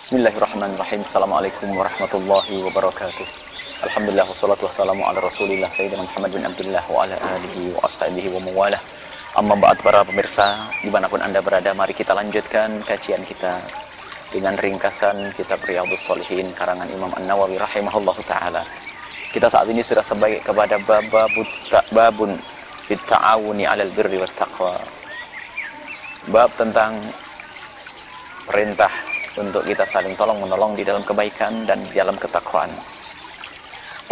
Bismillahirrahmanirrahim. Assalamualaikum warahmatullahi wabarakatuh. Alhamdulillah wassalatu wassalamu ala Rasulillah Sayyidina Muhammad bin Abdullah wa ala alihi wa ashabihi wa mawalah. Amma ba'd, para pemirsa dimanapun Anda berada, mari kita lanjutkan kajian kita dengan ringkasan kitab Riyadhus Shalihin karangan Imam An-Nawawi rahimahullahu taala. Kita saat ini sudah sampai kepada babun fit ta'awuni 'alal birri wat taqwa. Bab tentang perintah untuk kita saling tolong-menolong di dalam kebaikan dan di dalam ketakwaan.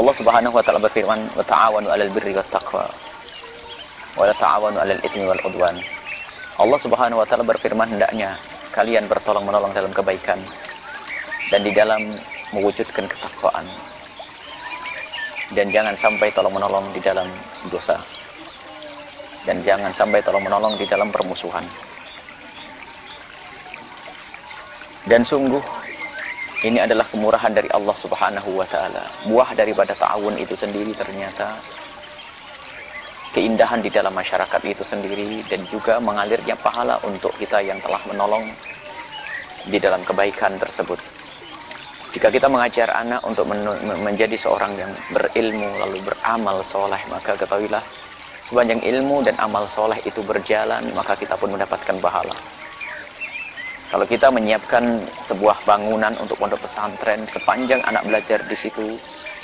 Allah Subhanahu wa taala berfirman, "Wa ta'awanu 'alal birri wat taqwa wa la ta'awanu 'alal itsmi wal 'udwan." Allah Subhanahu wa taala berfirman, hendaknya kalian bertolong-menolong dalam kebaikan dan di dalam mewujudkan ketakwaan. Dan jangan sampai tolong-menolong di dalam dosa. Dan jangan sampai tolong-menolong di dalam permusuhan. Dan sungguh ini adalah kemurahan dari Allah Subhanahu wa taala. Buah daripada ta'awun itu sendiri ternyata keindahan di dalam masyarakat itu sendiri, dan juga mengalirnya pahala untuk kita yang telah menolong di dalam kebaikan tersebut. Jika kita mengajar anak untuk menjadi seorang yang berilmu lalu beramal soleh, maka ketahuilah sepanjang ilmu dan amal soleh itu berjalan, maka kita pun mendapatkan pahala. Kalau kita menyiapkan sebuah bangunan untuk pondok pesantren, sepanjang anak belajar di situ,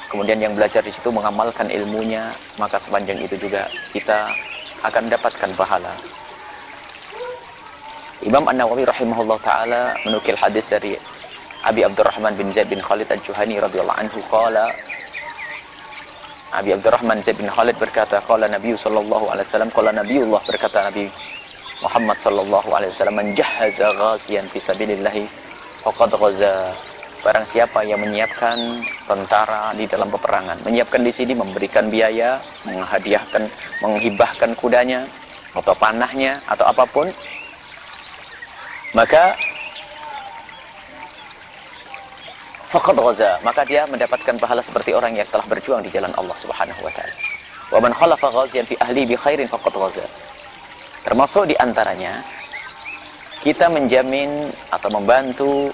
kemudian yang belajar di situ mengamalkan ilmunya, maka sepanjang itu juga kita akan mendapatkan pahala. Imam An-Nawawi rahimahullah ta'ala menukil hadis dari Abi Abdurrahman bin Zaid bin Khalid al-Juhani radhiyallahu anhu qala, Abi Abdurrahman Zaid bin Khalid berkata, qala Nabi sallallahu alaihi wasallam, qala Nabiullah, berkata Nabi Muhammad sallallahu alaihi wasallam, "Man jahhaza ghaziyan fi sabilillah faqad ghaza." Barang siapa yang menyiapkan tentara di dalam peperangan, menyiapkan di sini memberikan biaya, menghadiahkan, menghibahkan kudanya atau panahnya atau apapun, maka faqad ghaza, maka dia mendapatkan pahala seperti orang yang telah berjuang di jalan Allah Subhanahu wa taala. Wa man khalafa ghaziyan fi ahli bi khairin faqad ghaza. Termasuk diantaranya kita menjamin atau membantu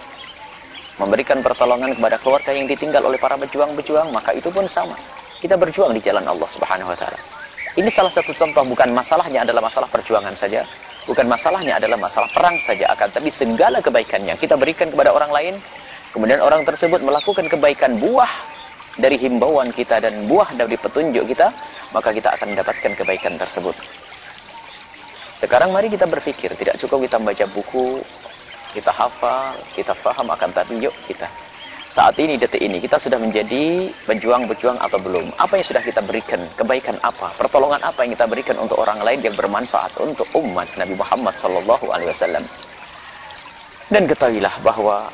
memberikan pertolongan kepada keluarga yang ditinggal oleh para pejuang-pejuang, maka itu pun sama. Kita berjuang di jalan Allah Subhanahu wa taala. Ini salah satu contoh, bukan masalahnya adalah masalah perjuangan saja, bukan masalahnya adalah masalah perang saja, akan tapi segala kebaikannya kita berikan kepada orang lain, kemudian orang tersebut melakukan kebaikan, buah dari himbauan kita dan buah dari petunjuk kita, maka kita akan mendapatkan kebaikan tersebut. Sekarang mari kita berpikir, tidak cukup kita membaca buku, kita hafal, kita paham, akan tapi yuk kita saat ini, detik ini, kita sudah menjadi pejuang-pejuang atau belum? Apa yang sudah kita berikan? Kebaikan apa? Pertolongan apa yang kita berikan untuk orang lain yang bermanfaat untuk umat Nabi Muhammad sallallahu alaihi wasallam? Dan ketahuilah bahwa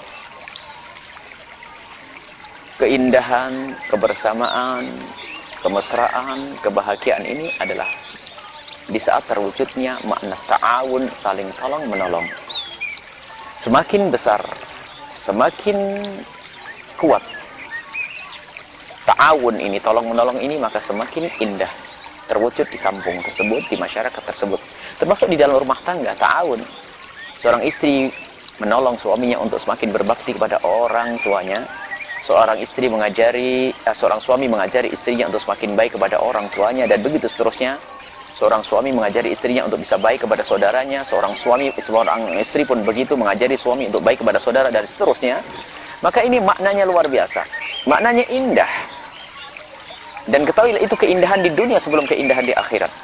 keindahan, kebersamaan, kemesraan, kebahagiaan ini adalah di saat terwujudnya makna ta'awun, saling tolong menolong. Semakin besar, semakin kuat ta'awun ini, tolong menolong ini, maka semakin indah terwujud di kampung tersebut, di masyarakat tersebut. Termasuk di dalam rumah tangga, ta'awun. Seorang istri menolong suaminya untuk semakin berbakti kepada orang tuanya. Seorang suami mengajari istrinya untuk semakin baik kepada orang tuanya, dan begitu seterusnya. Seorang suami mengajari istrinya untuk bisa baik kepada saudaranya, seorang istri pun begitu mengajari suami untuk baik kepada saudara, dan seterusnya. Maka ini maknanya luar biasa, maknanya indah. Dan ketahuilah itu keindahan di dunia sebelum keindahan di akhirat.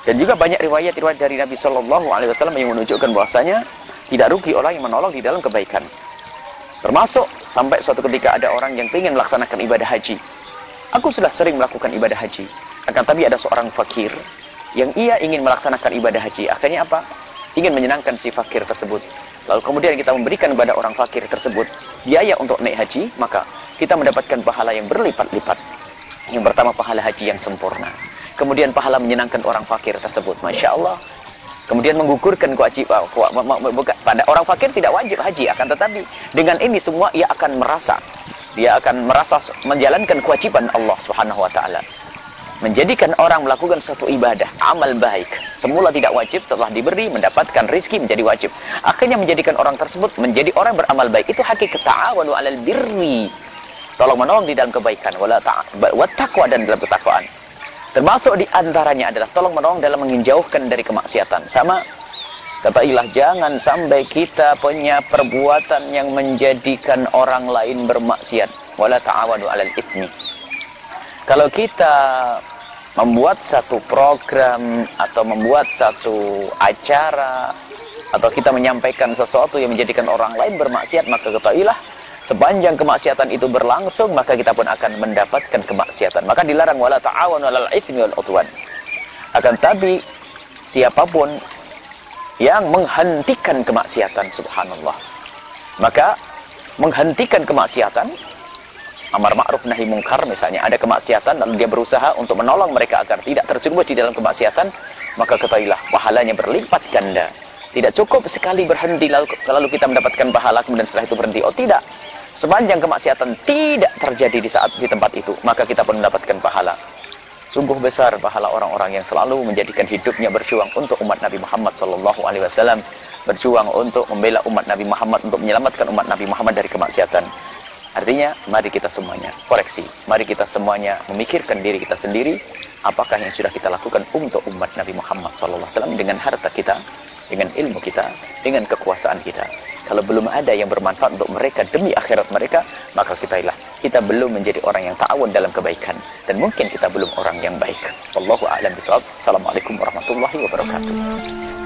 Dan juga banyak riwayat-riwayat dari Nabi Shallallahu Alaihi Wasallam yang menunjukkan bahwasanya tidak rugi orang yang menolong di dalam kebaikan. Termasuk sampai suatu ketika ada orang yang ingin melaksanakan ibadah haji. Aku sudah sering melakukan ibadah haji, akan tapi ada seorang fakir yang ia ingin melaksanakan ibadah haji. Akhirnya apa? Ingin menyenangkan si fakir tersebut. Lalu kemudian kita memberikan kepada orang fakir tersebut biaya untuk naik haji, maka kita mendapatkan pahala yang berlipat-lipat. Yang pertama, pahala haji yang sempurna. Kemudian pahala menyenangkan orang fakir tersebut. Masya Allah. Kemudian menggugurkan kewajiban. Pada orang fakir tidak wajib haji, akan tetapi dengan ini semua ia akan merasa menjalankan kewajiban Allah Subhanahu wa taala. menjadikan orang melakukan suatu ibadah, amal baik. Semula tidak wajib, setelah diberi, mendapatkan rizki menjadi wajib. Akhirnya menjadikan orang tersebut menjadi orang beramal baik. Itu hakikat ta'awanu 'alal birri. Tolong menolong di dalam kebaikan, wa taqwa, dan dalam ketakwaan. Termasuk di antaranya adalah tolong menolong dalam menjauhkan dari kemaksiatan. Sama, katailah jangan sampai kita punya perbuatan yang menjadikan orang lain bermaksiat. Wala ta'awanu 'alal itsmi. Kalau kita membuat satu program atau membuat satu acara atau kita menyampaikan sesuatu yang menjadikan orang lain bermaksiat, maka ketahuilah sepanjang kemaksiatan itu berlangsung, maka kita pun akan mendapatkan kemaksiatan. Maka dilarang wala ta'awanu 'alal itsmi wal 'udwan. Akan tapi siapapun yang menghentikan kemaksiatan, subhanallah, maka menghentikan kemaksiatan, amar ma'ruf nahi mungkar, misalnya ada kemaksiatan lalu dia berusaha untuk menolong mereka agar tidak terjerumus di dalam kemaksiatan, maka ketahuilah pahalanya berlipat ganda. Tidak cukup sekali berhenti lalu kita mendapatkan pahala kemudian setelah itu berhenti. Oh tidak, sepanjang kemaksiatan tidak terjadi di tempat itu, maka kita pun mendapatkan pahala. Sungguh besar pahala orang-orang yang selalu menjadikan hidupnya berjuang untuk umat Nabi Muhammad SAW, berjuang untuk membela umat Nabi Muhammad, untuk menyelamatkan umat Nabi Muhammad dari kemaksiatan. Artinya, mari kita semuanya koreksi, mari kita semuanya memikirkan diri kita sendiri, apakah yang sudah kita lakukan untuk umat Nabi Muhammad SAW dengan harta kita, dengan ilmu kita, dengan kekuasaan kita. Kalau belum ada yang bermanfaat untuk mereka demi akhirat mereka, maka kita belum menjadi orang yang ta'awun dalam kebaikan, dan mungkin kita belum orang yang baik. Wallahu a'lam bishawab. Assalamualaikum warahmatullahi wabarakatuh.